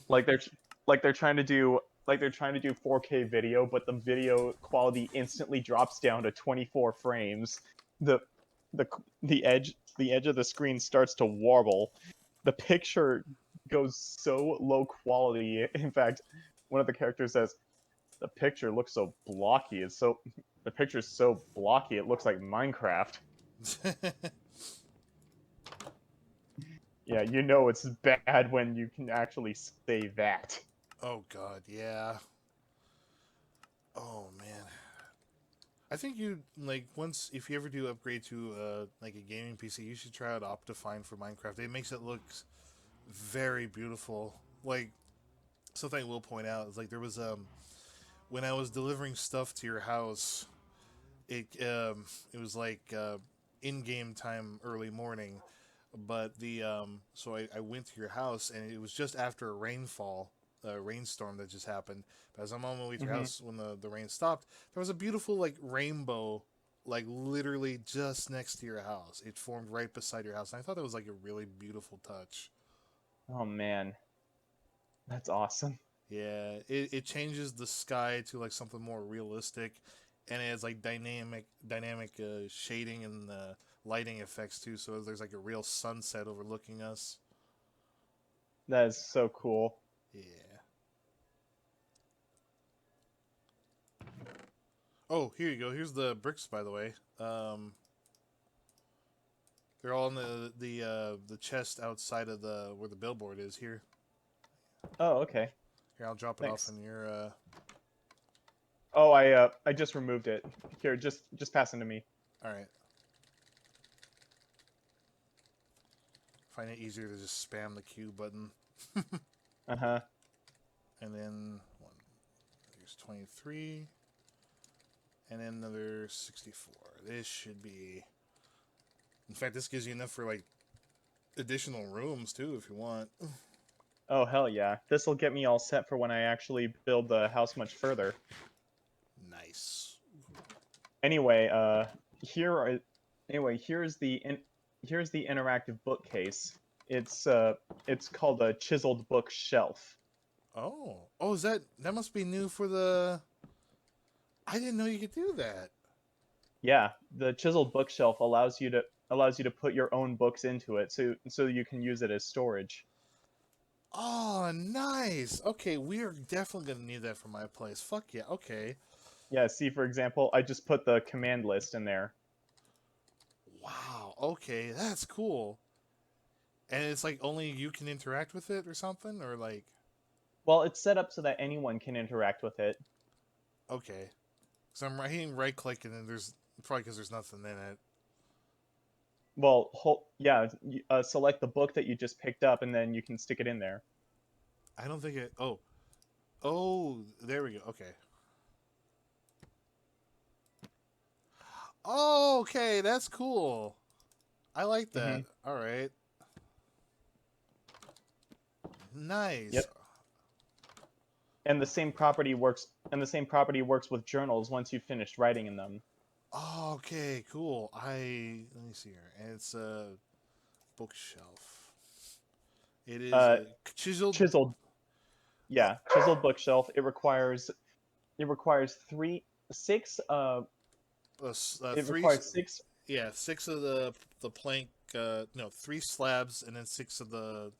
Like they're trying to do 4K video, but the video quality instantly drops down to 24 frames. The the the edge of the screen starts to warble. The picture goes so low quality. In fact, one of the characters says, "The picture looks so blocky. The picture's so blocky. It looks like Minecraft." Yeah, you know it's bad when you can actually say that. Oh god, yeah. Oh man. I think you like once if you ever do upgrade to like a gaming PC, you should try out Optifine for Minecraft. It makes it look very beautiful. Like something I will point out is like there was when I was delivering stuff to your house, it was like in game time early morning, but the so I went to your house and it was just after a rainfall, a rainstorm that just happened. But as I'm on my way to your Hmm. house when the rain stopped, there was a beautiful like rainbow, like literally just next to your house. It formed right beside your house, and I thought that was like a really beautiful touch. Oh man, that's awesome. Yeah, it changes the sky to like something more realistic, and it has like dynamic shading and lighting effects too. So there's like a real sunset overlooking us. That is so cool. Yeah. Oh, here you go. Here's the bricks, by the way. They're all in the chest outside of the where the billboard is. Oh, okay. Here, I'll drop it off Thanks. in your. Oh, I just removed it. Here, just pass it to me. All right. Find it easier to just spam the Q button, Uh-huh. and then one. There's 23. And then another 64. This should be. In fact, this gives you enough for like additional rooms too, if you want. Oh, hell yeah. This'll get me all set for when I actually build the house much further. Nice. Anyway, here are anyway, here's the interactive bookcase. It's called a chiseled bookshelf. Oh, is that must be new for the? I didn't know you could do that. Yeah, the chiseled bookshelf allows you to put your own books into it so you can use it as storage. Oh, nice. Okay, we are definitely gonna need that for my place. Fuck yeah. Okay. Yeah, see, for example, I just put the command list in there. Wow. Okay, that's cool. And it's like only you can interact with it or something, or like Well, it's set up so that anyone can interact with it. okay. So I'm hitting right click and then there's probably because there's nothing in it. Well, yeah, select the book that you just picked up, and then you can stick it in there. I don't think it. Oh, there we go. Okay. Oh, okay, that's cool. I like Hmm. that. All right, nice. Yep. And the same property works with journals once you've finished writing in them. Oh, okay, cool. Let me see here. And it's a bookshelf. It is Uh, a chiseled. chiseled, Oh, yeah, chiseled bookshelf. It requires three, six. It three. requires six. Yeah, six of the plank. No, three slabs, and then six of the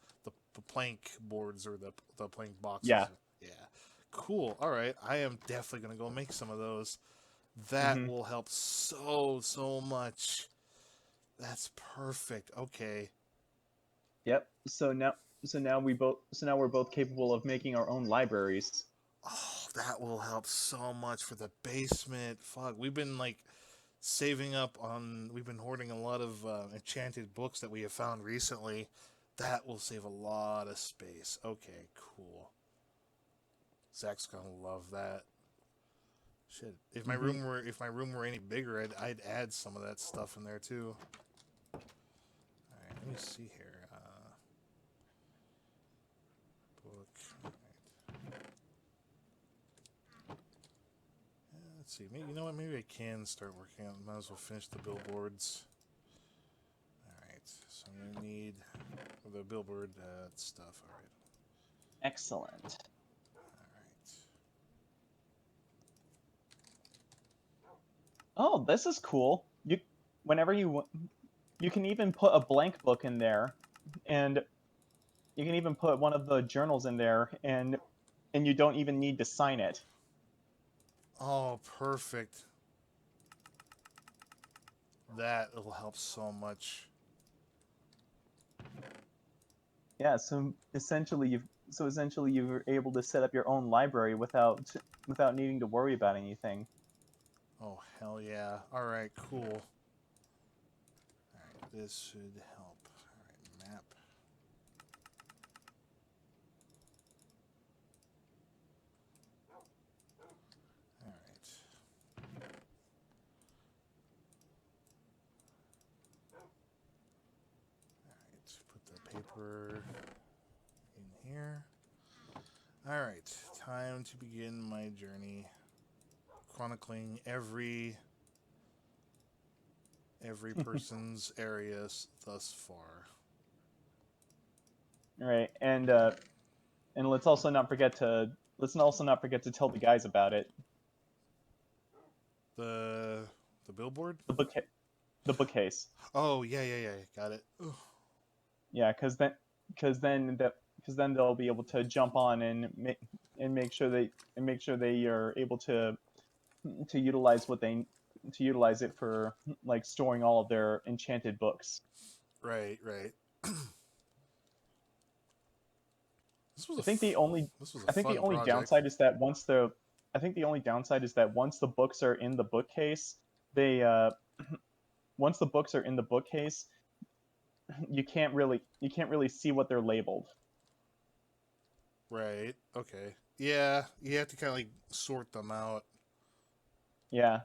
plank boards or the plank boxes. Yeah. Yeah, cool. All right, I am definitely gonna go make some of those. That Hmm. will help so much. That's perfect. Okay. Yep. So now we're both capable of making our own libraries. Oh, that will help so much for the basement. Fuck, we've been like saving up on. We've been hoarding a lot of enchanted books that we have found recently. That will save a lot of space. Okay, cool. Zach's gonna love that. Shit. Hmm. If my room were any bigger, I'd add some of that stuff in there too. All right, let me see here. Book. All right. Let's see. Maybe, you know what? Maybe I can start working on. Might as well finish the billboards. All right. So I'm gonna need the billboard stuff. All right. Excellent. Alright. Oh, this is cool. Whenever you can even put a blank book in there, and you can even put one of the journals in there, and you don't even need to sign it. Oh, perfect. That will help so much. Yeah, so essentially you're able to set up your own library without needing to worry about anything. Oh, hell yeah. Alright, cool. Alright, this should help. Alright, map. Alright. Alright, put the paper in here. Alright, time to begin my journey. Chronicling every person's areas thus far. Right, and let's also not forget to tell the guys about it. The billboard? The book the bookcase. Oh, yeah, got it. Ugh. Yeah, because then they'll be able to jump on and make sure they are able to utilize to utilize it for like storing all of their enchanted books. Right, right. This was I think the only this was a I think the fun only project. downside is that once the books are in the bookcase, they once the books are in the bookcase, you can't really see what they're labeled. Right. Okay. Yeah, you have to kind of like sort them out Yeah.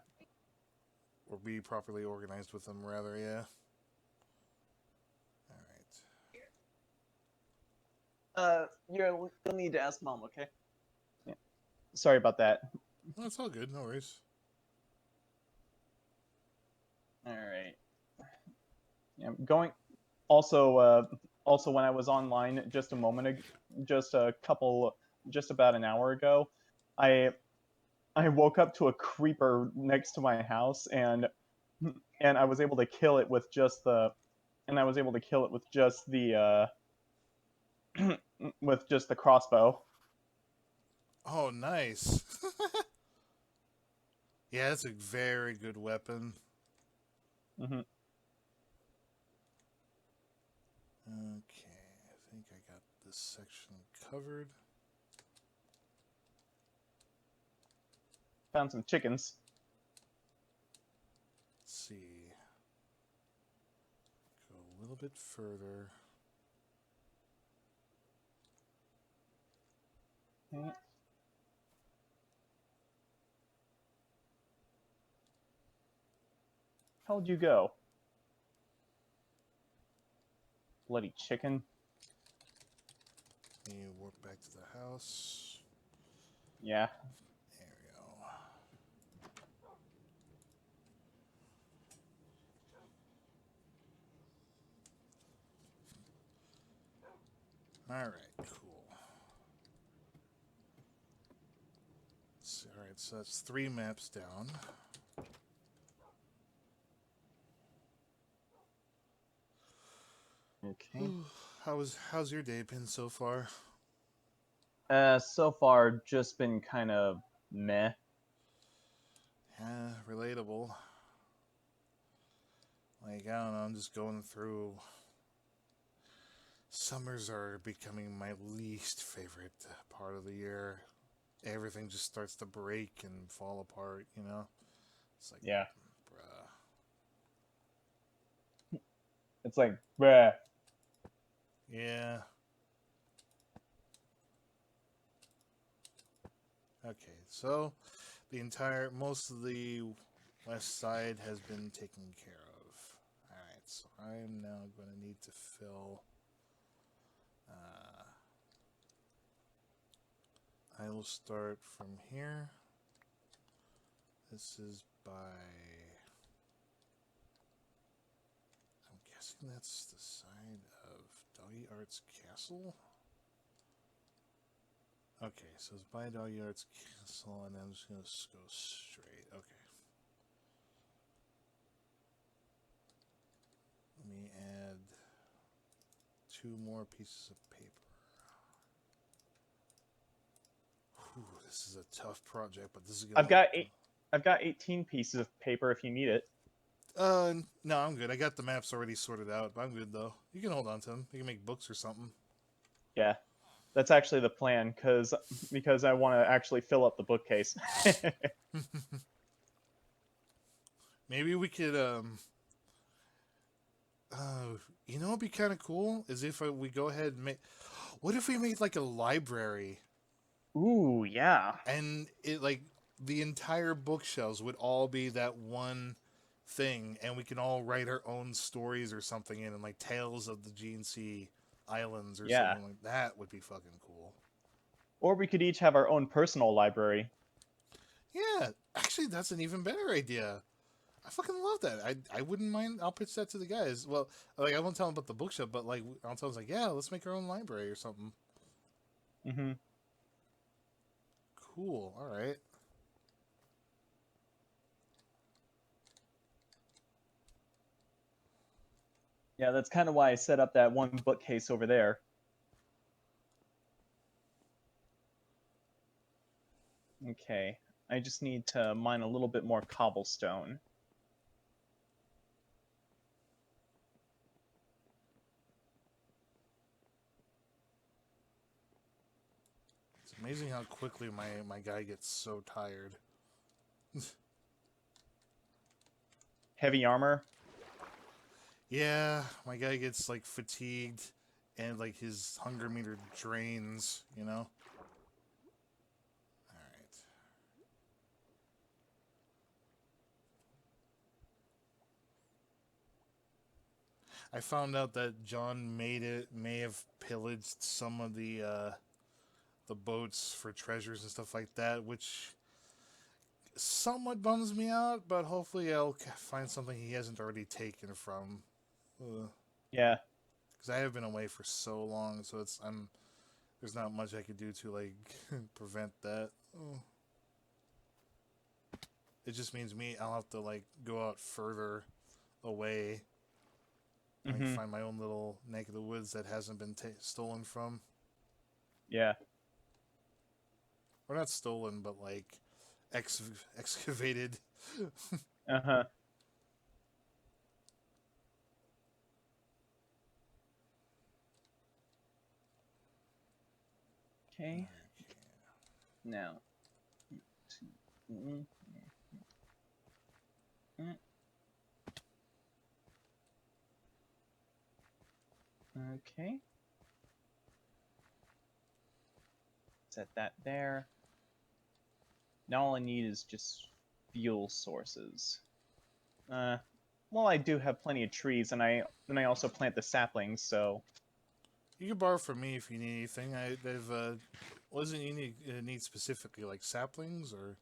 or be properly organized with them, rather. Yeah. All right. You'll need to ask mom, okay? Yeah. Sorry about that. Well, it's all good. No worries. All right. Yeah, going also when I was online just a moment ago, just about an hour ago, I I woke up to a creeper next to my house and I was able to kill it with just the and I was able to kill it with just the crossbow. Oh, nice. Yeah, that's a very good weapon. Hmm. Okay, I think I got this section covered. Found some chickens. Let's see. Go a little bit further. Okay. How'd you go? Bloody chicken. Let me warp back to the house. Yeah. There we go. All right, cool. All right, so that's 3 maps down. Okay. How's your day been so far? So far just been kind of meh. Yeah, relatable. Like, I don't know, I'm just going through. Summers are becoming my least favorite part of the year. Everything just starts to break and fall apart, you know? It's like, Yeah. bruh. It's like, bruh. Yeah. Okay, so most of the west side has been taken care of. Alright, so I am now going to need to fill. I will start from here. This is by. I'm guessing that's the side of Doggy Art's castle. Okay, so it's by Dog Yards Castle, and I'm just gonna go straight. Okay. Let me add 2 more pieces of paper. Whew, this is a tough project, but this is I've gonna. got eight. I've got 18 pieces of paper if you need it. No, I'm good. I got the maps already sorted out. But I'm good though. You can hold on to them. You can make books or something. Yeah, that's actually the plan, because I want to actually fill up the bookcase. Maybe we could you know, what'd be kind of cool is if we go ahead and make. What if we made like a library, Ooh, yeah. and it like the entire bookshelves would all be that one thing, and we can all write our own stories or something in, and like tales of the GNC islands or Yeah. something like that would be fucking cool. Or we could each have our own personal library. Yeah, actually, that's an even better idea. I fucking love that. I wouldn't mind. I'll pitch that to the guys. Well, like I won't tell them about the bookshelf, but like I'll tell them like, yeah, let's make our own library or something. Mm-hmm. Cool. All right. Yeah, that's kind of why I set up that one bookcase over there. Okay, I just need to mine a little bit more cobblestone. It's amazing how quickly my guy gets so tired. Heavy armor. Yeah, my guy gets like fatigued, and like his hunger meter drains. You know. All right. I found out that John may have pillaged some of the boats for treasures and stuff like that, which somewhat bums me out. But hopefully, I'll find something he hasn't already taken from. Yeah. Because I have been away for so long, so I'm there's not much I could do to like prevent that. It just means I'll have to like go out further away, like Mm-hmm. find my own little neck of the woods that hasn't been stolen from. Yeah. Or not stolen, but like excavated. Uh-huh. Okay. Now. Mm, mm. Okay. Set that there. Now all I need is just fuel sources. Well, I do have plenty of trees, and I also plant the saplings, so You can borrow from me if you need anything. They've wasn't you need specifically like saplings or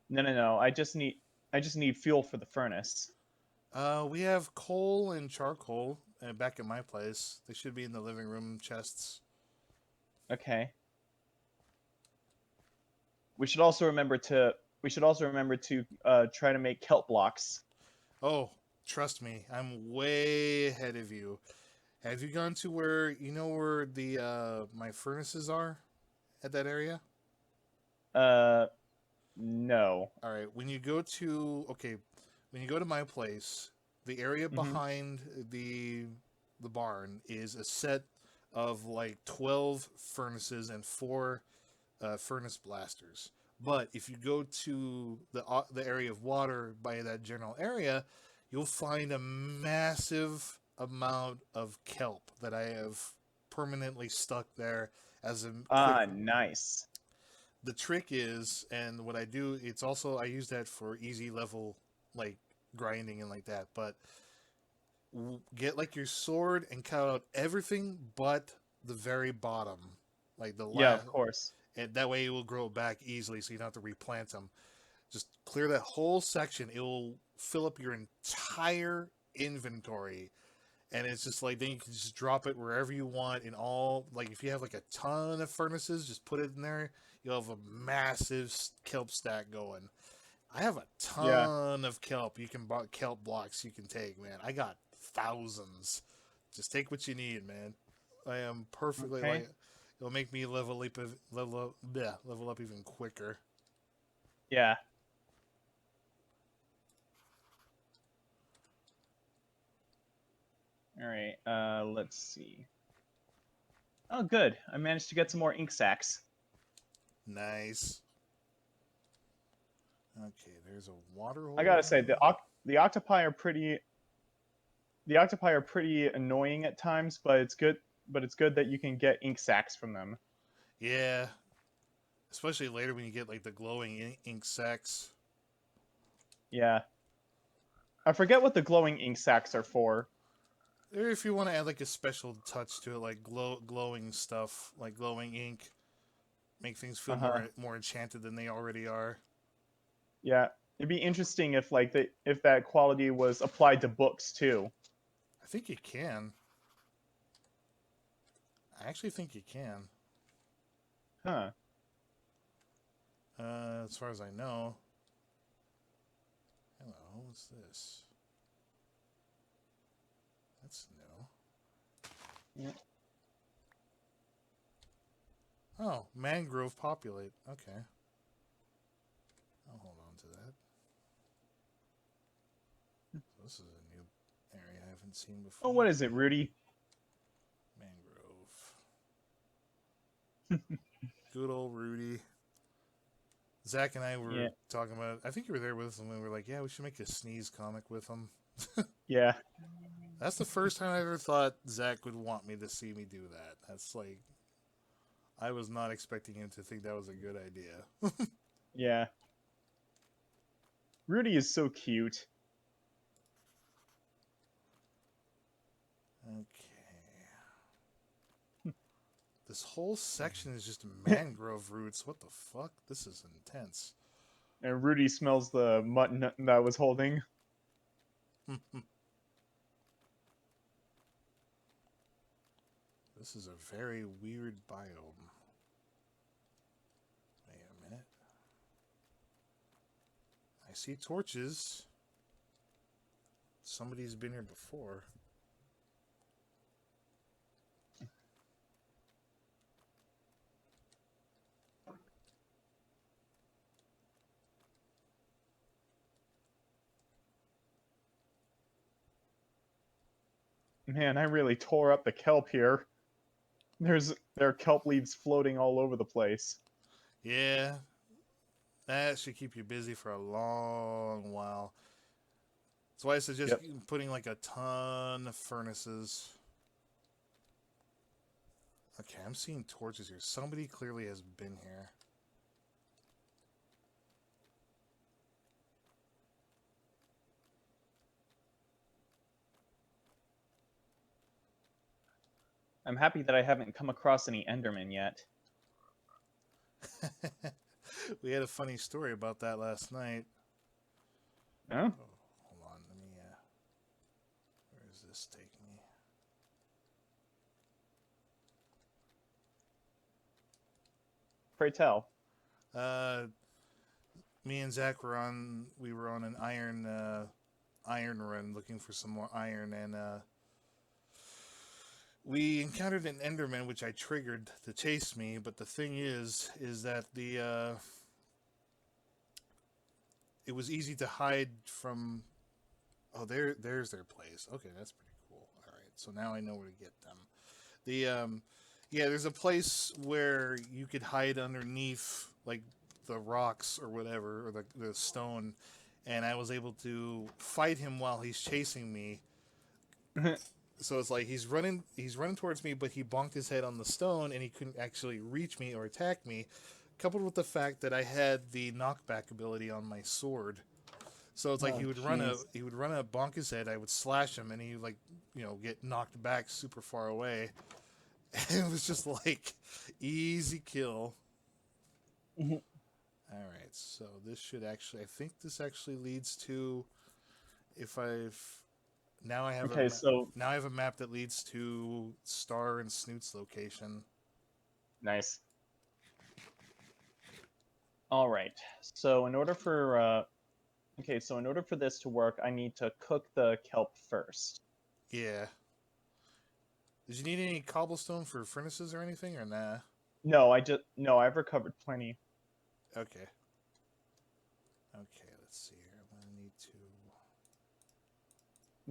no. I just need fuel for the furnace. we have coal and charcoal back at my place. They should be in the living room chests. Okay. We should also remember to try to make kelp blocks. Oh, trust me, I'm way ahead of you. Have you gone to where you know where the my furnaces are at that area? Uh, no. All right, when you go to my place, the area Mm-hmm. behind the barn is a set of like 12 furnaces and 4 furnace blasters. But if you go to the area of water by that general area, you'll find a massive amount of kelp that I have permanently stuck there as a quick. Ah, nice. The trick is, and what I do, it's also I use that for easy level like grinding and like that. But get like your sword and cut out everything but the very bottom, like the Yeah, last, of course. and that way it will grow back easily, so you don't have to replant them. Just clear that whole section; it will fill up your entire inventory, and it's just like then you can just drop it wherever you want in all like if you have like a ton of furnaces, just put it in there. You'll have a massive kelp stack going. I have a Yeah. ton of kelp. You can buy kelp blocks you can take, man. I got thousands. Just take what you need, man. I am perfectly Okay. like it'll make me level up even quicker. Yeah. All right. Let's see. Oh, good. I managed to get some more ink sacs. Nice. Okay, there's a water I hole gotta down say, there. the octopi are pretty. The octopi are pretty annoying at times, but it's good. But it's good that you can get ink sacs from them. Yeah, especially later when you get like the glowing ink sacs. Yeah. I forget what the glowing ink sacs are for. Or if you want to add like a special touch to it, like glowing stuff, like glowing ink, make things feel Uh huh. more enchanted than they already are. Yeah. It'd be interesting if if that quality was applied to books too. I think you can. I actually think you can. Huh. As far as I know. Hello, what's this? That's new. Yeah. Oh, mangrove populate. Okay. I'll hold on to that. So this is a new area I haven't seen Oh, before. what is it, Rudy? Mangrove. Good old Rudy. Zach and I Yeah. were talking about. I think you were there with us, and we were like, "Yeah, we should make a sneeze comic with him." Yeah. That's the first time I ever thought Zach would want me to see me do that. That's like, I was not expecting him to think that was a good idea. Yeah. Rudy is so cute. Okay. This whole section is just mangrove roots. What the fuck? This is intense. And Rudy smells the mutton that I was holding. This is a very weird biome. Wait a minute. I see torches. Somebody's been here before. Man, I really tore up the kelp here. There are kelp leaves floating all over the place. Yeah, that should keep you busy for a long while. That's why I suggest Yep. putting like a ton of furnaces. Okay, I'm seeing torches here. Somebody clearly has been here. I'm happy that I haven't come across any Endermen yet. We had a funny story about that last night. Oh, Oh, hold on, let me. Where does this take me? pray tell. Uh, Me and Zach were on. We were on an iron run, looking for some more iron, and we encountered an Enderman, which I triggered to chase me. But the thing is that it was easy to hide from. Oh, there's their place. Okay, that's pretty cool. All right, so now I know where to get them. The yeah, there's a place where you could hide underneath like the rocks or whatever, or the stone, and I was able to fight him while he's chasing me. So it's like he's running towards me, but he bonked his head on the stone and he couldn't actually reach me or attack me. Coupled with the fact that I had the knockback ability on my sword, so it's like Oh, jeez. he would run a bonk his head. I would slash him, and he would, like, get knocked back super far away. And it was just like easy kill. Mhm. All right, so this should actually, I think this actually leads to, if I've Now I have Okay, so now I have a map that leads to Star and Snoot's location. nice. All right. So in order for okay, so in order for this to work, I need to cook the kelp first. Yeah. Did you need any cobblestone for furnaces or anything, or nah? No, I've recovered plenty. Okay. Okay, let's see here. I'm gonna need to.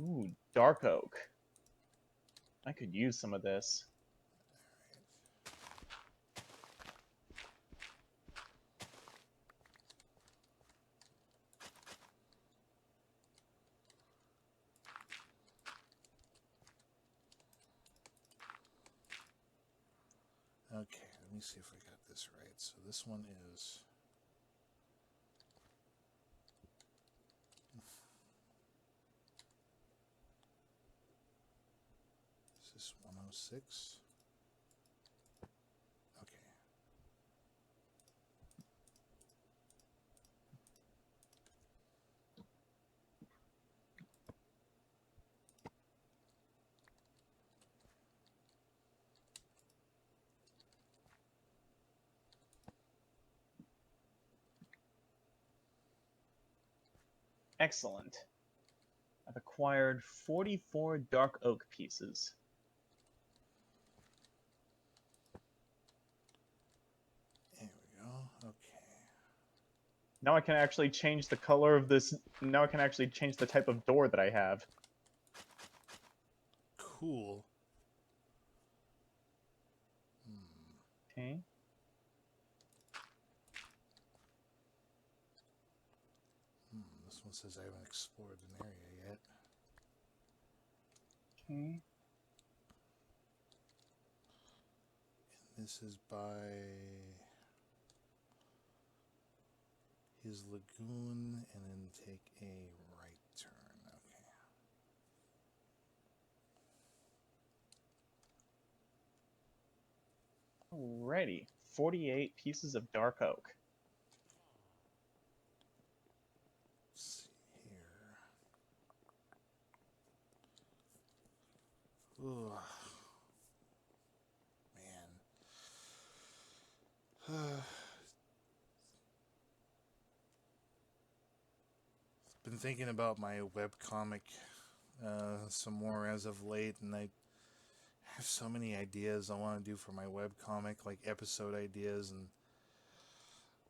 Ooh, dark oak. I could use some of this. Okay, let me see if I got this right. So this one is. Is this 106? Okay. Excellent. I've acquired 44 dark oak pieces. There we go. Okay. Now I can actually change the color of this. Now I can actually change the type of door that I have. Cool. Okay. This one says I haven't explored an area yet. Okay. And this is by his lagoon, and then take a right turn. Okay. Alrighty. 48 pieces of dark oak. Let's see here. Ooh. Man. Been thinking about my webcomic some more as of late, and I have so many ideas I want to do for my webcomic, like episode ideas, and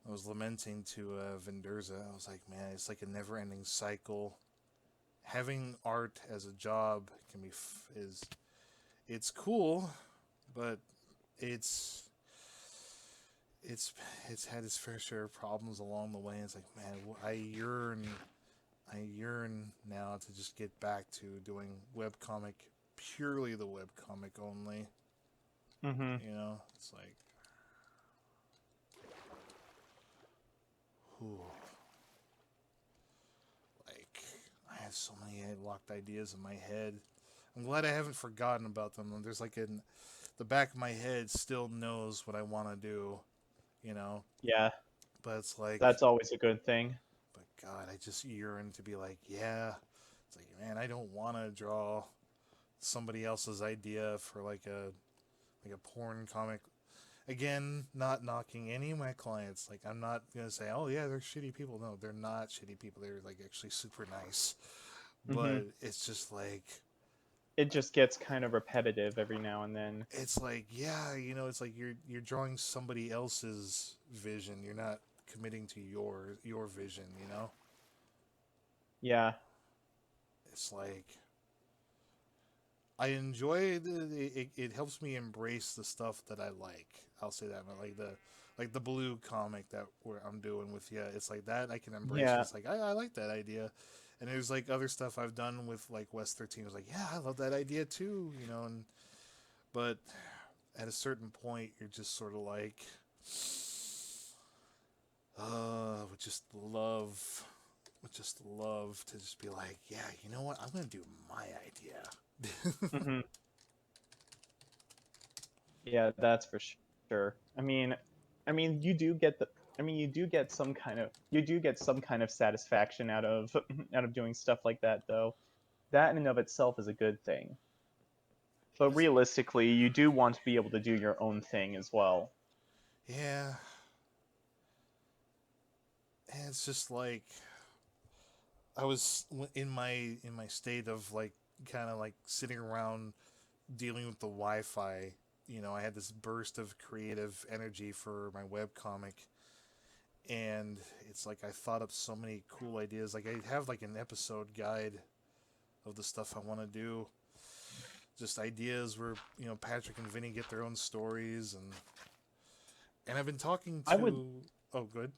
I was lamenting to Venderza. I was like, man, it's like a never-ending cycle. Having art as a job can be it's cool, but it's it's had its fair share of problems along the way. It's like, man, I yearn now to just get back to doing webcomic, purely the webcomic only. Mm-hmm. You know, it's like, whew. Like, I have so many locked ideas in my head. I'm glad I haven't forgotten about them. There's like in the back of my head still knows what I want to do, you know. Yeah, But it's like, that's always a good thing. but God, I just yearn to be like, yeah. It's like, man, I don't want to draw somebody else's idea for like a porn comic. Again, not knocking any of my clients. Like, I'm not gonna say, oh yeah, they're shitty people. No, they're not shitty people. They're like actually super nice. Mm-hmm. But it's just like, It just gets kind of repetitive every now and then. it's like, yeah, you know, it's like you're drawing somebody else's vision. You're not committing to your vision. You know, Yeah. it's like I enjoy it helps me embrace the stuff that I like. I'll say that, like the blue comic that I'm doing with you. It's like that I can embrace. Yeah. It's like I like that idea, and there's like other stuff I've done with like West 13. I was like, yeah, I love that idea too, you know. And but at a certain point, you're just sort of like, would just love. Would just love to just be like, yeah, you know what? I'm gonna do my idea. Mm-hmm. Yeah, that's for sure. You do get the. You do get some kind of. You do get some kind of satisfaction out of out of doing stuff like that, though. that in and of itself is a good thing. But realistically, you do want to be able to do your own thing as well. Yeah, and it's just like I was in my state of like kind of like sitting around dealing with the Wi-Fi. You know, I had this burst of creative energy for my web comic, and it's like I thought up so many cool ideas. Like I have like an episode guide of the stuff I want to do. Just ideas where Patrick and Vinny get their own stories, and I've been talking I would to. Oh, good.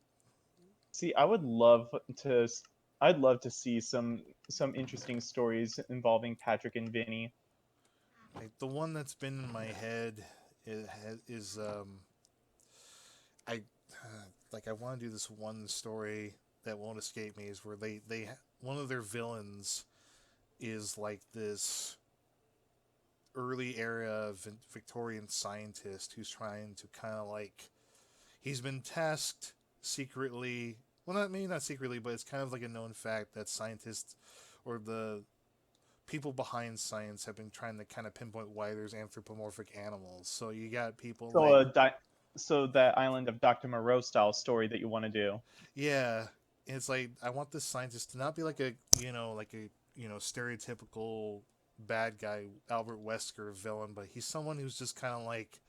see. I would love to. I'd love to see some interesting stories involving Patrick and Vinny. Like the one that's been in my head is I like I want to do this one story that won't escape me is where they one of their villains is like this early era Victorian scientist who's trying to kind of like he's been tasked secretly, well not maybe not secretly, but it's kind of like a known fact that scientists or the people behind science have been trying to kind of pinpoint why there's anthropomorphic animals. So you got people So like so that Island of Dr. Moreau style story that you want to do. yeah, it's like I want this scientist to not be like a like a stereotypical bad guy Albert Wesker villain, but he's someone who's just kind of like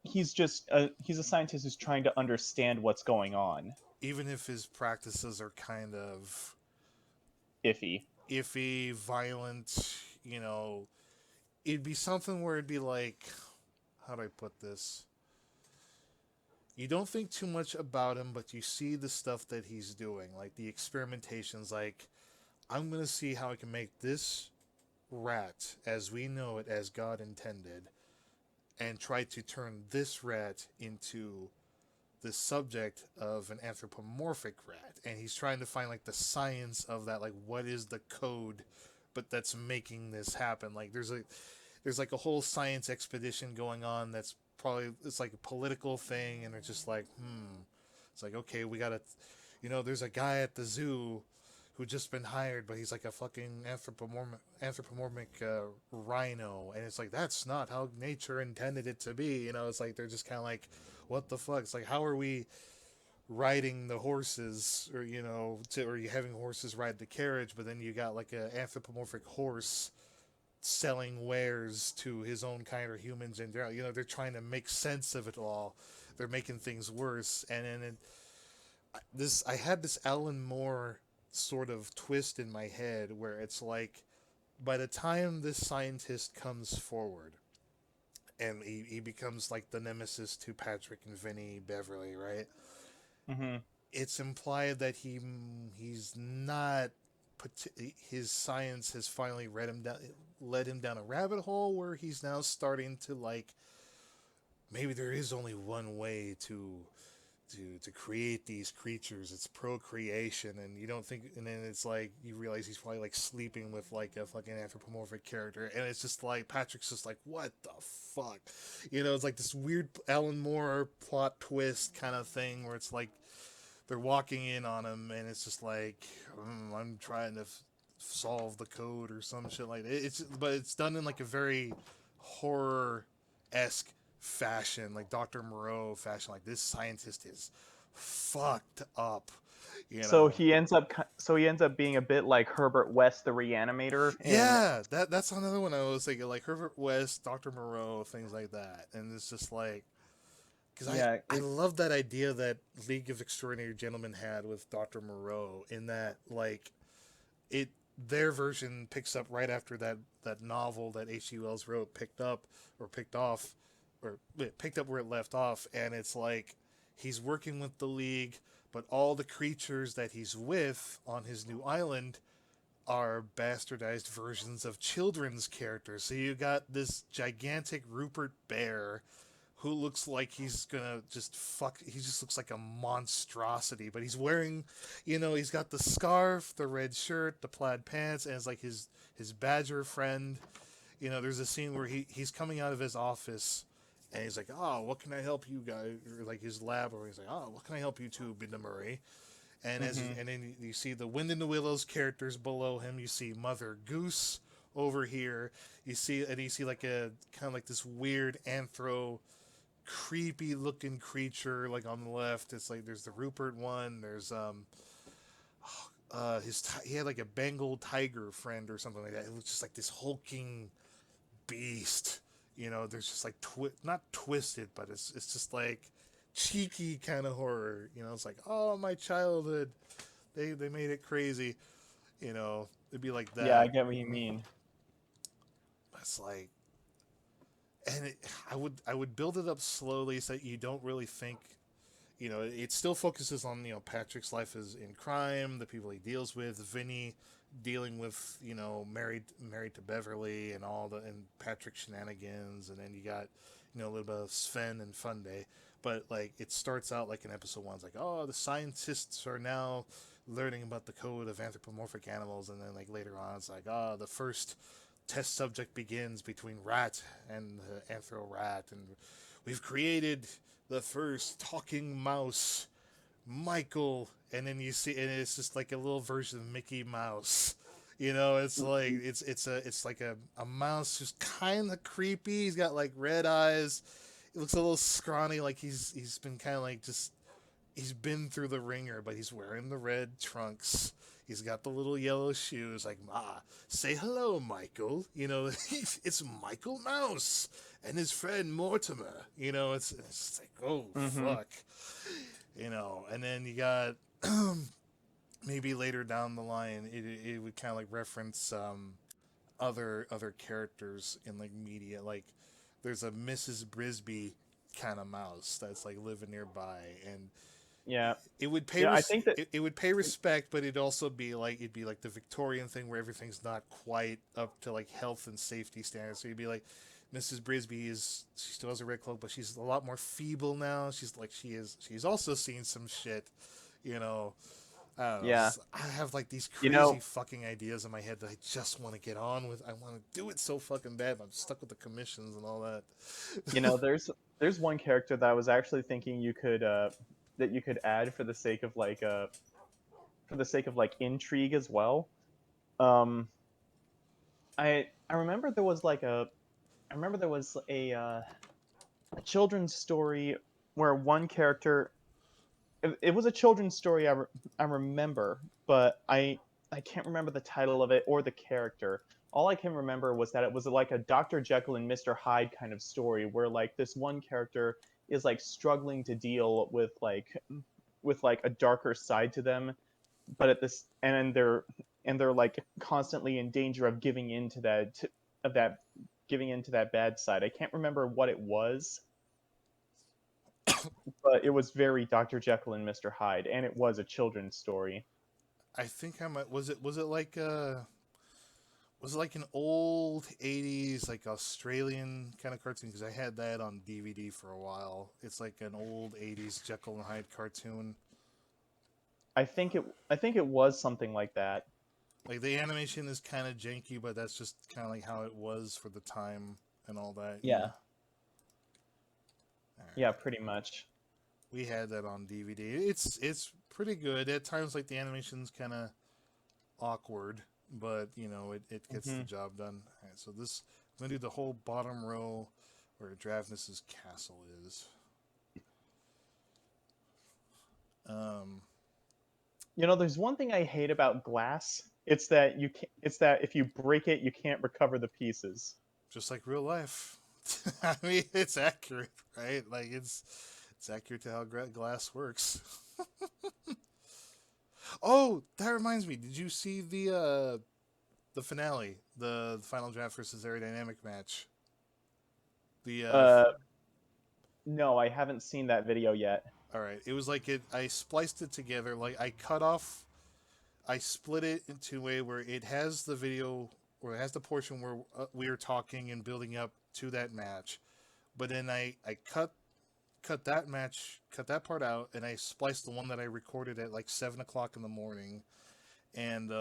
He's a scientist who's trying to understand what's going on. even if his practices are kind of Iffy. iffy, violent, it'd be something where it'd be like, how do I put this? You don't think too much about him, but you see the stuff that he's doing, like the experimentations. Like, I'm gonna see how I can make this rat as we know it, as God intended, and try to turn this rat into the subject of an anthropomorphic rat. And he's trying to find like the science of that, like what is the code, but that's making this happen. Like there's like a whole science expedition going on that's probably it's like a political thing, and they're just like, it's like okay, we gotta, there's a guy at the zoo who just been hired, but he's like a fucking anthropomorphic rhino, and it's like that's not how nature intended it to be. It's like they're just kind of like, what the fuck? It's like how are we riding the horses, or or you having horses ride the carriage, but then you got like an anthropomorphic horse selling wares to his own kind of humans, and they're trying to make sense of it all. They're making things worse, and then I had this Alan Moore sort of twist in my head where it's like by the time this scientist comes forward and he becomes like the nemesis to Patrick and Vinny Beverly, right? Mm-hmm. It's implied that he's not his science has finally led him down a rabbit hole where he's now starting to like maybe there is only one way to create these creatures. It's procreation, and you don't think, and then it's like you realize he's probably like sleeping with like a fucking anthropomorphic character, and it's just like Patrick's just like, what the fuck, it's like this weird Alan Moore plot twist kind of thing where it's like they're walking in on him, and it's just like I'm trying to solve the code or some shit like that. But it's done in like a very horror esque fashion, like Dr. Moreau fashion. Like this scientist is fucked up, So he ends up being a bit like Herbert West, the Reanimator. And Yeah, that's another one I was thinking, like Herbert West, Dr. Moreau, things like that. And it's just like, because yeah, I love that idea that League of Extraordinary Gentlemen had with Dr. Moreau, in that like it their version picks up right after that novel that H.G. Wells wrote picked up or picked off or picked up where it left off, and it's like he's working with the League, but all the creatures that he's with on his new island are bastardized versions of children's characters. So you got this gigantic Rupert Bear who looks like he's gonna just fuck. He just looks like a monstrosity, but he's wearing, he's got the scarf, the red shirt, the plaid pants, and it's like his badger friend. There's a scene where he's coming out of his office, and he's like, "Oh, what can I help you guys?" Or like his lab, or he's like, "Oh, what can I help you to, Binda Murray?" And Mm-hmm. and then you see the Wind in the Willows characters below him. You see Mother Goose over here. You see like a kind of like this weird anthro creepy looking creature like on the left. It's like there's the Rupert one. There's he had like a Bengal tiger friend or something like that. It was just like this hulking beast. You know, there's just like not twisted, but it's just like cheeky kind of horror. You know, it's like, oh, my childhood. They made it crazy. You know, it'd be like Yeah, I that. get what you mean. It's like, and I would build it up slowly so that you don't really think. You know, it still focuses on, you know, Patrick's life is in crime, the people he deals with, Vinny dealing with, you know, married to Beverly and all the and Patrick shenanigans, and then you got, you know, a little bit of Sven and Funday. But like it starts out like in episode one, it's like, oh, the scientists are now learning about the code of anthropomorphic animals, and then like later on it's like, oh, the first test subject begins between rat and anthro rat, and we've created the first talking mouse, Michael, and then you see, and it's just like a little version of Mickey Mouse. You know, it's like it's like a mouse who's kind of creepy. He's got like red eyes. He looks a little scrawny, like he's been kind of like just he's been through the ringer, but he's wearing the red trunks. He's got the little yellow shoes. Like, Ma, say hello, Michael. You know, it's Michael Mouse and his friend Mortimer. You know, it's like, oh, Mm-hmm. fuck. You know, and then you got maybe later down the line, it would kind of like reference other characters in like media. Like, there's a Mrs. Brisby kind of mouse that's like living nearby, and Yeah. it would pay Yeah, I think that it would pay respect, but it'd also be like it'd be like the Victorian thing where everything's not quite up to like health and safety standards. So you'd be like, Mrs. Brisby is she still has a red cloak, but she's a lot more feeble now. She's like she's also seen some shit, you know. I don't know. yeah. I have like these You crazy know, fucking ideas in my head that I just want to get on with. I want to do it so fucking bad. But I'm stuck with the commissions and all that. there's one character that I was actually thinking you could that you could add for the sake of like intrigue as well. Um I remember there was like a I remember there was a children's story where one character it was a children's story I remember, but I can't remember the title of it or the character. All I can remember was that it was like a Dr. Jekyll and Mr. Hyde kind of story where like this one character is like struggling to deal with like a darker side to them, but at this and they're like constantly in danger of giving into of that giving into that bad side. I can't remember what it was, but it was very Dr. Jekyll and Mr. Hyde, and it was a children's story. I think I might. Was it like an old '80s like Australian kind of cartoon? Because I had that on DVD for a while. It's like an old '80s Jekyll and Hyde cartoon. I think it was something like that. Like the animation is kind of janky, but that's just kind of like how it was for the time and all that. You know. Yeah, All yeah, right. pretty much. We had that on DVD. It's pretty good at times. Like the animation's kind of awkward, but you know it gets the Hmm. job done. All right, so this I'm gonna do the whole bottom row where Dravnus's castle is. Um, You know, there's one thing I hate about glass. It's that it's that if you break it, you can't recover the pieces. just like real life. I mean, it's accurate, right? Like it's accurate to how glass works. Oh, that reminds me. Did you see the finale, the final draft versus Ari-Dynamic match? The Uh, no, I haven't seen that video yet. all right, it was like it. I spliced it together. Like I cut off. I split it into a where it has the video, or it has the portion where we were talking and building up to that match, but then I cut that match, cut that part out, and I spliced the one that I recorded at like 7 o'clock in the morning, and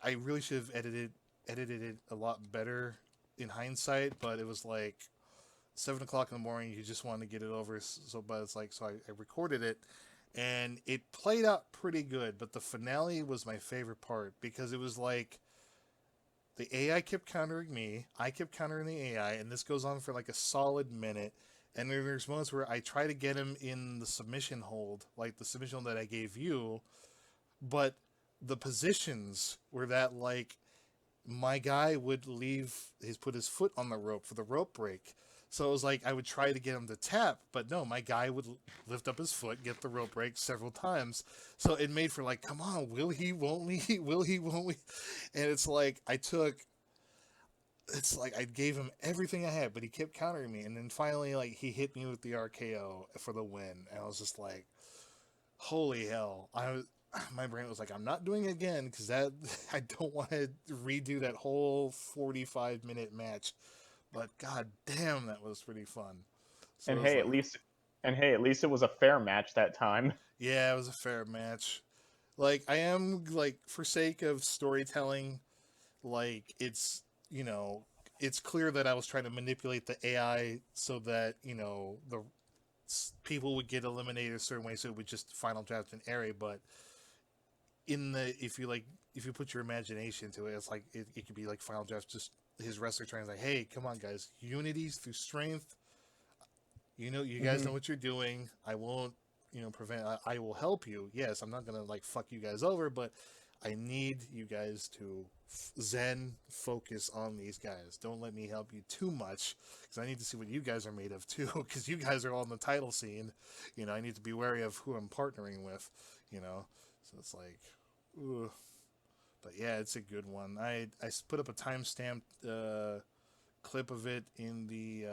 I really should have edited it a lot better in hindsight, but it was like 7 o'clock in the morning. You just wanted to get it over, so but it's like so I recorded it, and it played out pretty good. But the finale was my favorite part because it was like the AI kept countering me, I kept countering the AI, and this goes on for like a solid minute. And then there's moments where I try to get him in the submission hold, like the submission hold that I gave you, but the positions were that like my guy would put his foot on the rope for the rope break. So it was like I would try to get him to tap, but no, my guy would lift up his foot, get the rope break several times. So it made for like, come on, will he, won't he, will he, won't he? And it's like I gave him everything I had, but he kept countering me, and then finally like he hit me with the RKO for the win, and I was just like, holy hell! My brain was like, I'm not doing it again because that I don't want to redo that whole 45-minute match. But god damn, that was pretty fun. So And it was hey, like, at least it was a fair match that time. yeah, it was a fair match. Like I am like for sake of storytelling, like it's clear that I was trying to manipulate the AI so that the people would get eliminated a certain way, so it would just final draft an area. But if you put your imagination to it, it's like it could be like final draft, just his wrestler trying to like, hey, come on guys, unities through strength. You guys know Hmm. what you're doing. I won't prevent. I will help you. Yes, I'm not gonna like fuck you guys over, but I need you guys to zen focus on these guys. Don't let me help you too much because I need to see what you guys are made of too. Because you guys are all in the title scene. I need to be wary of who I'm partnering with. So it's like, ugh. But yeah, it's a good one. I put up a timestamped clip of it in the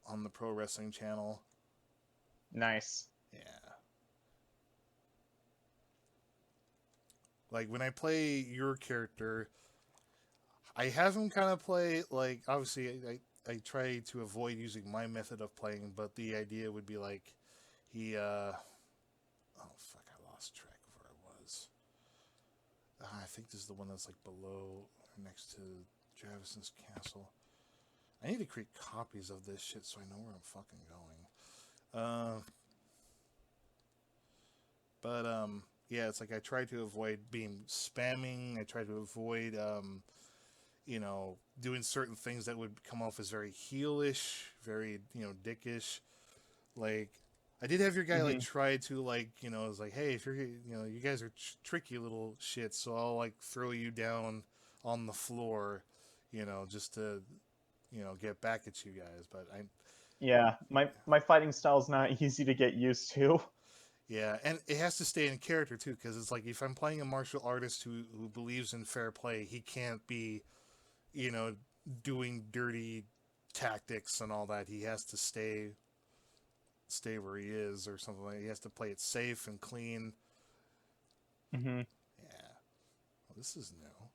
on the pro wrestling channel. Nice. Yeah. Like when I play your character, I have him kind of play like obviously I try to avoid using my method of playing, but the idea would be like he oh fuck, I lost track of where I was. I think this is the one that's like below or next to Javison's castle. I need to create copies of this shit so I know where I'm fucking going. But yeah, it's like I try to avoid being spamming. I try to avoid doing certain things that would come off as very heelish, very dickish. Like I did have your guy like Hmm. try to like it's like, hey, if you're you guys are tricky little shits, so I'll like throw you down on the floor, just to get back at you guys. But Yeah, my fighting style's not easy to get used to. yeah, and it has to stay in character too, because it's like if I'm playing a martial artist who believes in fair play, he can't be you know doing dirty tactics and all that. He has to stay where he is or something like that. He has to play it safe and clean. Hmm. Yeah. Well, this is new.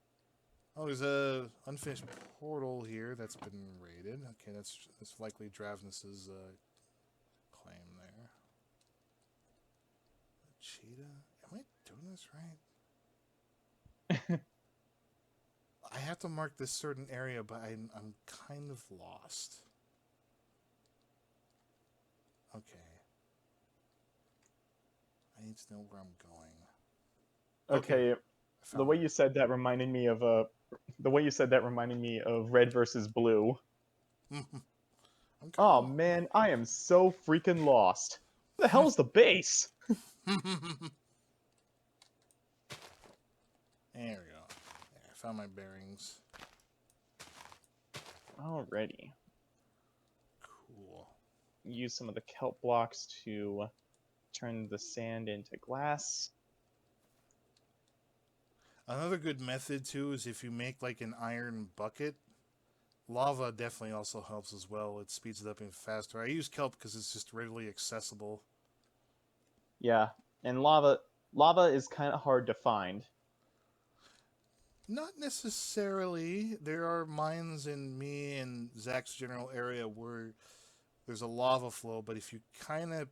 Oh, there's a unfinished portal here that's been raided. Okay, that's likely Dravnus's claim there. Cheetah? Am I doing this right? I have to mark this certain area, but I'm kind of lost. Okay. I need to know where I'm going. Okay. Okay, I the found way it. you said that reminded me of red versus blue. I'm Oh kind man, I am so freaking lost. Where the hell's the base? of. There we go. There, I found my bearings. Alrighty. Cool. Use some of the kelp blocks to turn the sand into glass. Another good method too is if you make like an iron bucket. Lava definitely also helps as well. It speeds it up even faster. I use kelp because it's just readily accessible. Yeah, and lava is kind of hard to find. Not necessarily. There are mines in me and Zach's general area where there's a lava flow, but if you kind of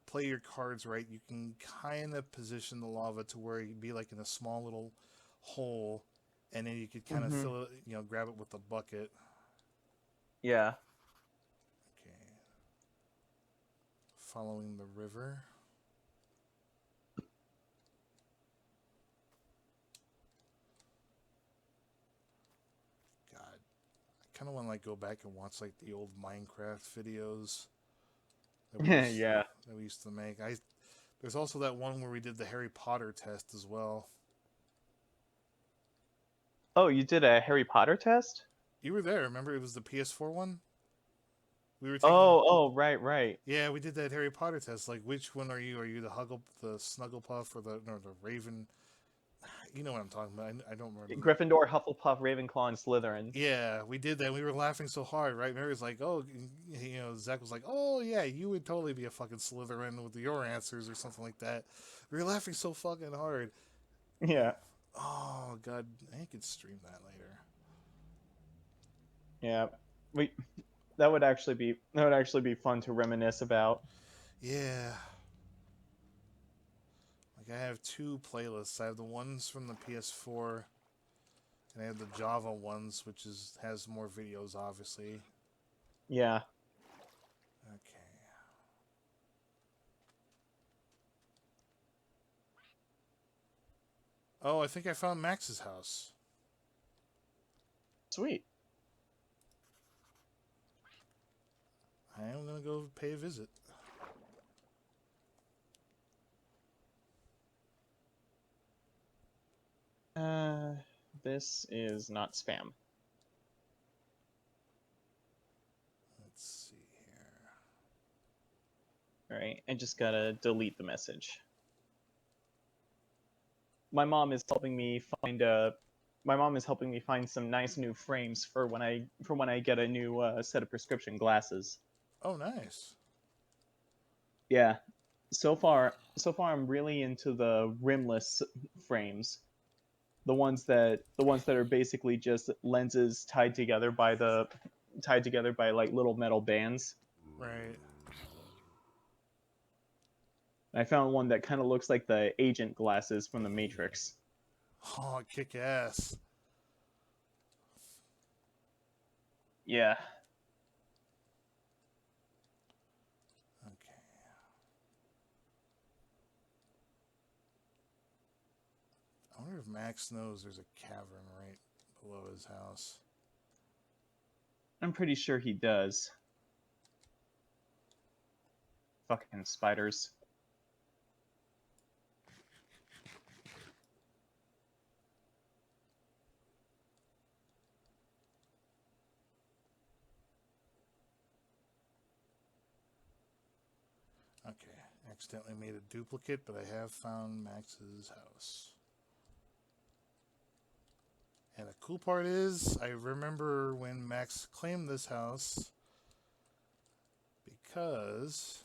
play your cards right, you can kind of position the lava to where you'd be like in a small little hole, and then you could kind of Hmm. fill it, grab it with a bucket. Yeah. Okay. following the river. God, I kind of want to like go back and watch like the old Minecraft videos Yeah. that we used to make. There's also that one where we did the Harry Potter test as well. Oh, you did a Harry Potter test? You were there, remember? It was the PS4 one. We were taking. Oh, right. Yeah, we did that Harry Potter test. Like, which one are you? Are you the Snugglepuff, or the Raven? You know what I'm talking about. I don't remember. Gryffindor, Hufflepuff, Ravenclaw, and Slytherin. Yeah, we did that. We were laughing so hard, right? Mary was like, "Oh, Zach was like, oh yeah, you would totally be a fucking Slytherin with your answers or something like that." We were laughing so fucking hard. Yeah. Oh god, I could stream that later. Yeah. We that would actually be fun to reminisce about. Yeah. Like, I have two playlists. I have the ones from the PS4, and I have the Java ones, which has more videos, obviously. Yeah. Okay. Oh, I think I found Max's house. Sweet. I am gonna go pay a visit. This is not spam. Let's see here. All right, I just gotta delete the message. My mom is helping me find some nice new frames for when I get a new set of prescription glasses. Oh, nice. Yeah. So far I'm really into the rimless frames. The ones that are basically just lenses tied together by like little metal bands. Right. I found one that kind of looks like the agent glasses from the Matrix. Oh, kick ass. Yeah. Okay. I wonder if Max knows there's a cavern right below his house. I'm pretty sure he does. Fucking spiders. Okay. Accidentally made a duplicate, but I have found Max's house. And the cool part is, I remember when Max claimed this house because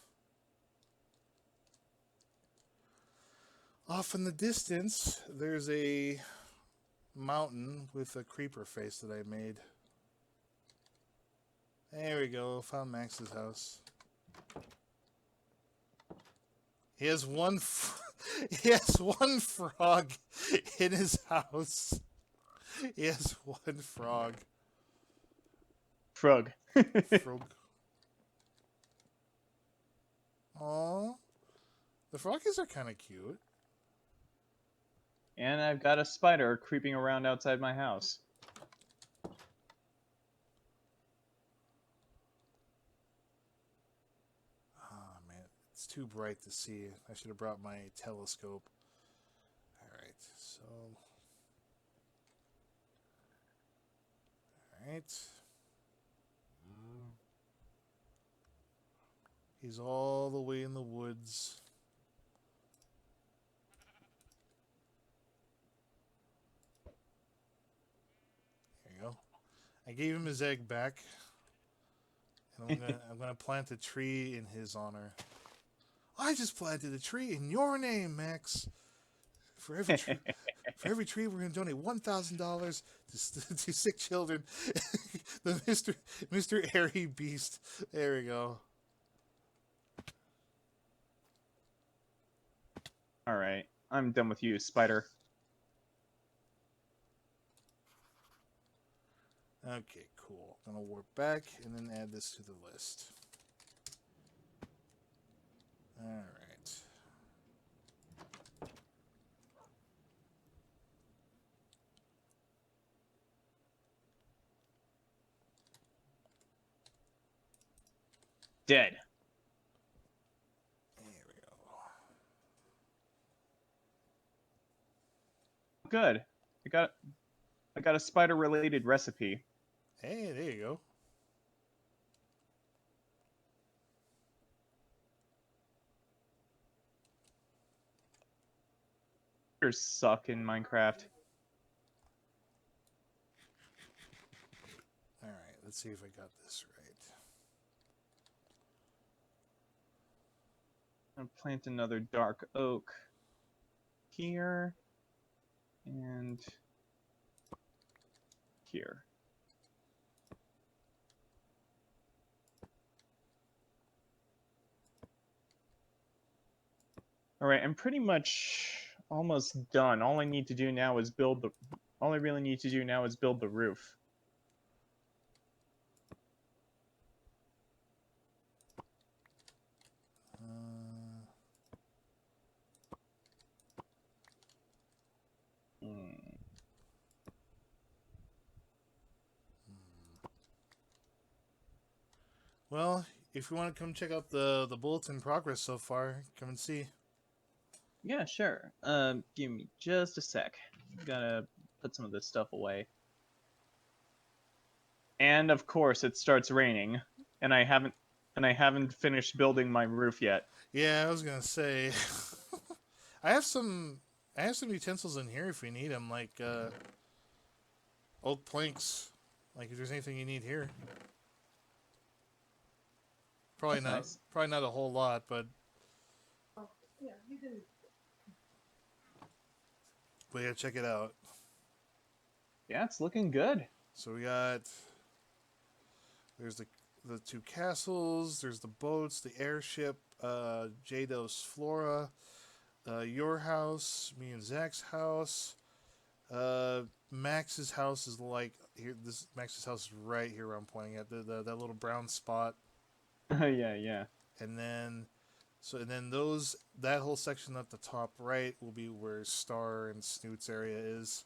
off in the distance, there's a mountain with a creeper face that I made. There we go. Found Max's house. He has one. He has one frog in his house. He has one frog. Frog. Frog. Aww. The froggies are kind of cute. And I've got a spider creeping around outside my house. Oh man, it's too bright to see. I should have brought my telescope. Alright, so. Alright. He's all the way in the woods. There you go. I gave him his egg back. And I'm gonna plant a tree in his honor. I just planted a tree in your name, Max. For every tree, we're gonna donate $1,000 to sick children. The Mr. Airy Beast. There we go. All right, I'm done with you, spider. Okay, cool. Gonna warp back and then add this to the list. Dead. There we go. Good. I got a spider-related recipe. Hey, there you go. Spiders suck in Minecraft. All right, let's see if I got this right. I'm gonna plant another dark oak here and here. All right, I'm pretty much almost done. All I need to do now is build the. All I really need to do now is build the roof. Hmm. Well, if you want to come check out the bulletin progress so far, come and see. Yeah, sure. Give me just a sec. Gotta put some of this stuff away. And of course, it starts raining, and I haven't finished building my roof yet. Yeah, I was gonna say, I have some I have some utensils in here if you need them, like old planks. Like if there's anything you need here. That's nice. Probably not a whole lot, but yeah, check it out. Yeah, it's looking good. So there's the two castles, there's the boats, the airship, Jado's Flora, your house, me and Zach's house. Max's house is like here. This Max's house is right here where I'm pointing at that little brown spot, Yeah, yeah. and then those that whole section at the top right will be where Star and Snoot's area is.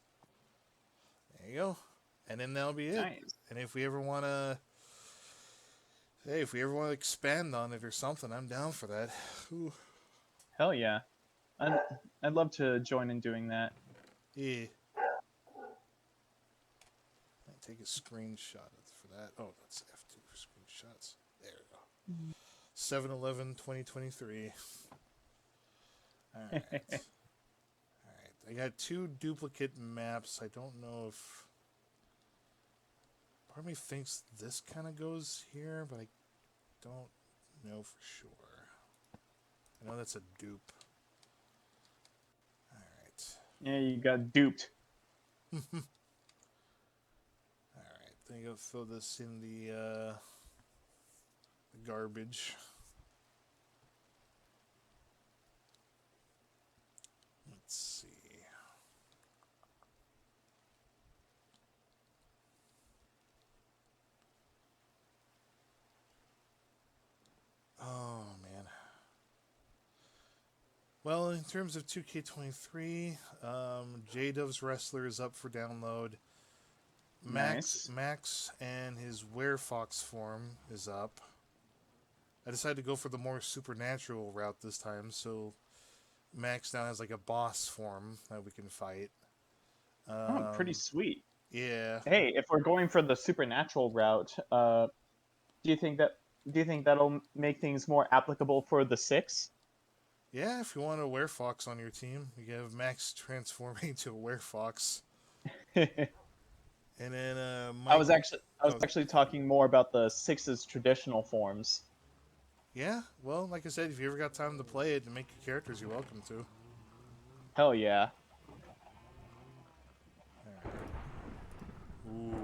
There you go, and then that'll be it. Nice. And if we ever wanna, hey, if we ever want to expand on it or something, I'm down for that. Ooh. Hell yeah. I'd, I'd love to join in doing that. Yeah. Take a screenshot for that. Oh, that's F2 for screenshots. There we go. 7/11/2023. All right. All right. I got two duplicate maps. I don't know if part of me thinks this kind of goes here, but I don't know for sure. I know that's a dupe. All right. Yeah, you got duped. Alright, then you go throw this in the garbage. Let's see. Oh, man. Well, in terms of 2K23, J-Dove's Wrestler is up for download. Nice. Max and his Werefox form is up. I decided to go for the more supernatural route this time, so Max now has like a boss form that we can fight. Oh, pretty sweet. Yeah. Hey, if we're going for the supernatural route, do you think that that'll make things more applicable for the 6? Yeah, if you want a Werefox on your team, you can have Max transforming into a Werefox. And then I Mike. was actually talking more about the 6's traditional forms. Yeah, well, like I said, if you ever got time to play it and make your characters, you're welcome to. Hell yeah. Ooh,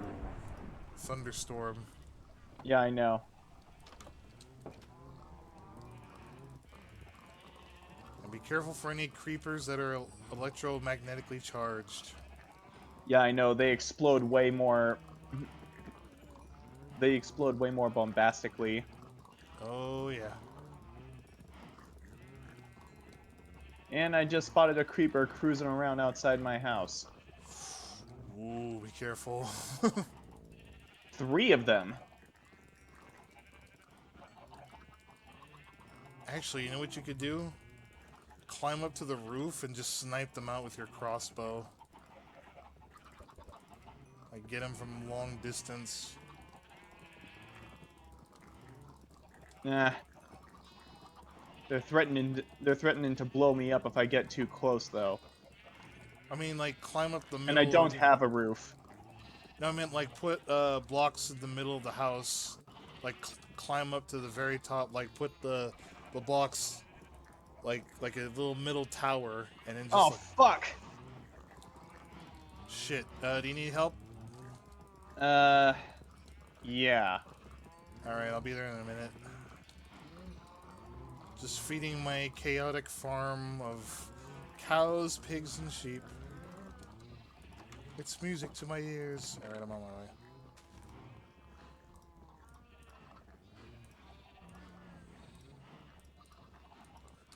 thunderstorm. Yeah, I know. And be careful for any creepers that are electromagnetically charged. Yeah, I know. They explode way more. They explode way more bombastically. Oh yeah. And I just spotted a creeper cruising around outside my house. Ooh, be careful. 3 of them. Actually, you know what you could do? Climb up to the roof and just snipe them out with your crossbow. Like, get them from long distance. Nah. They're threatening to blow me up if I get too close, though. I mean, like, climb up the And I middle of don't the... have a roof. No, I meant, like, put blocks in the middle of the house. Like, climb up to the very top. Like, put the blocks, like a little middle tower. And then just, Oh, like... fuck! Shit. Do you need help? Yeah. Alright, I'll be there in a minute. Just feeding my chaotic farm of cows, pigs, and sheep. It's music to my ears. Alright, I'm on my way.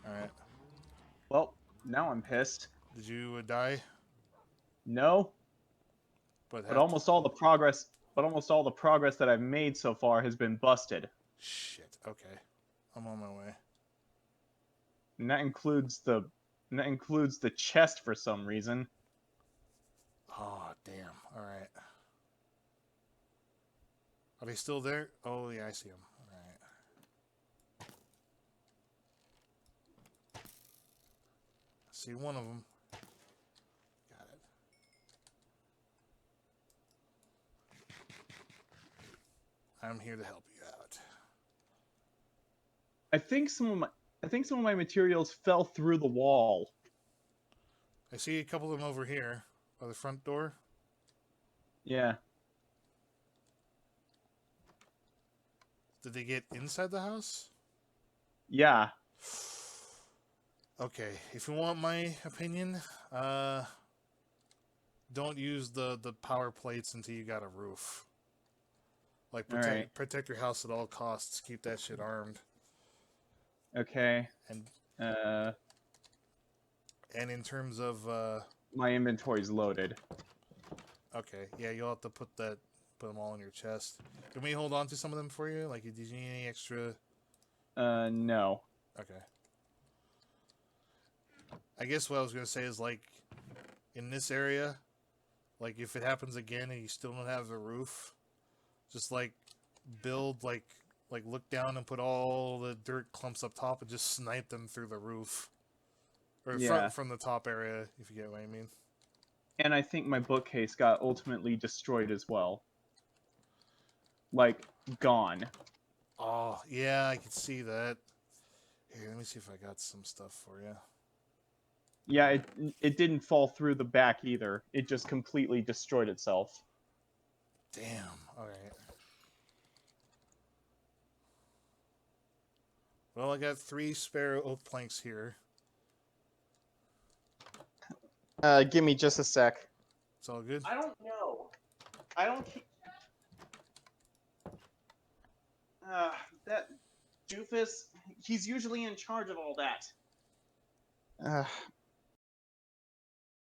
Alright. Well, now I'm pissed. Did you die? No, But but have to... almost all the progress that I've made so far has been busted. Shit. Okay. I'm on my way. And that includes the chest for some reason. Oh, damn. Alright. Are they still there? Oh, yeah, I see them. Alright. I see one of them. Got it. I'm here to help you out. I think some of my materials fell through the wall. I see a couple of them over here by the front door. Yeah. Did they get inside the house? Yeah. Okay, if you want my opinion, don't use the power plates until you got a roof. Like, Alright. protect your house at all costs. Keep that shit armed. Okay. And Uh, in terms of my inventory's loaded. okay, yeah, you'll have to put them all in your chest. Can we hold on to some of them for you? Like, did you need any extra? No. Okay. I guess what I was gonna say is, like, in this area, like, if it happens again and you still don't have the roof, just like build like look down and put all the dirt clumps up top and just snipe them through the roof. Or Yeah. from the top area, if you get what I mean. And I think my bookcase got ultimately destroyed as well. Like, gone. Oh, yeah, I can see that. Here, let me see if I got some stuff for you. Yeah, it didn't fall through the back either. It just completely destroyed itself. Damn, alright. Well, I got 3 spare oak planks here. Give me just a sec. It's all good? I don't know. I don't keep... that doofus, he's usually in charge of all that.